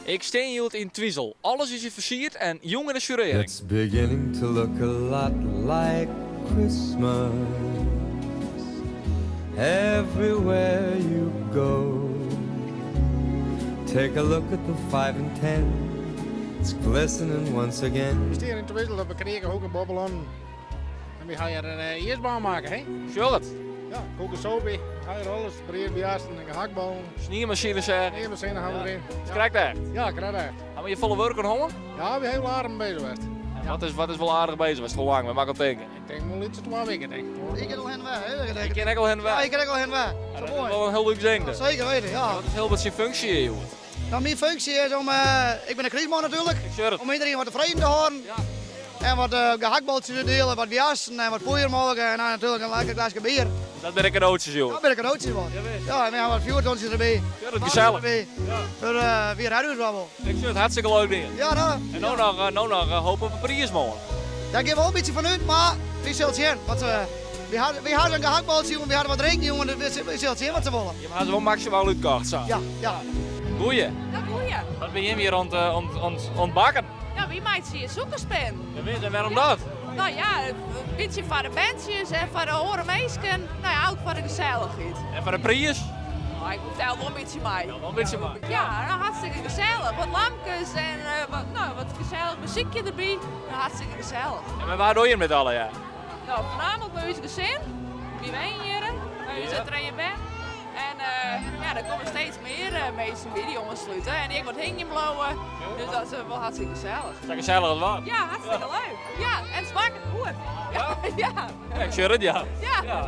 Ik steen hield in Twizel. Alles is hier versierd en jongere jurering. It's beginning to look a lot like Christmas everywhere you go. Take a look at the 5 and 10. It's glistening once again. We staan in te wisselen, we kregen ook een bobbelon. En we gaan hier een ijsbaan maken, hè? Sjollet. Ja, koken soepie, ga je alles, breedbejaarden, een gehaktbal. Sniermachines zeggen. Nee, we zijn er gaan we erin. Krijg daar. Ja, krijg echt. Gaan we je volle werk aan houden? Ja, we hebben heel aardig bezig geweest. Wat is wel aardig bezig? Was het lang? We maken tekenen. Ik denk wel iets 2 weken, denk ik. Ik ken al hen weg. Ik ken ook al hen Ja, weg. ik ken ook al hen weg. Dat Zo is mooi. wel een heel leuk ding. dus. Zeker weten, ja. Dat is heel wat zijn functie hier, jongen. Nou, mijn functie is om, ik ben een kriesman natuurlijk, Ik zeg het. om iedereen wat tevreden te houden. Ja. En wat gehaktballetjes te delen, wat jassen en wat poeier maken en dan natuurlijk een lekker glasje bier. Dat ben ik cadeautjes, jongen. Ja, ben ik cadeautjes van. Ja, en we hebben wat vuurtonsjes erbij. Ja, dat is gezellig. Erbij. Voor weer huiswabbel. Ik vind het hartstikke leuk ding. Ja, nou, En nou nog hopen we prijs morgen. daar geven we wel een beetje van uit, maar wie zult zien. Want, we hadden een gehaktballetje, jongen, we hadden wat drinken, jongen, we zult zien wat ze willen. Je gaat ze wel maximaal uitkocht, zo. Ja. Goeie. Ja, goeie. Wat ben je weer aan het ontbakken? Ja, wie maakt ze hier zoekerspen? Je weet en waarom dat? Nou ja, een beetje voor de bandjes en voor de horen meisken. Nou ja, ook voor de gezelligheid. En voor de prijs? Maar ik vertel wel een beetje mij. Wel een beetje maar. Ja, nou, hartstikke gezellig. Wat lampjes en wat gezellig muziekje erbij. Nou, hartstikke gezellig. En maar waar doe je het met allen, ja? Nou, voornamelijk bij ons gezin. Wie wij hier. Wie zit er in je bed. En ja, er komen steeds meer mensen bij die ontsluiten. En ik word hingen blowen. Dus dat is wel hartstikke gezellig. Is dat gezellig als wat? Ja, hartstikke leuk. Ja, en smaakt het goed. Ja, ja. Ja, ik zeg het, ja. Ja.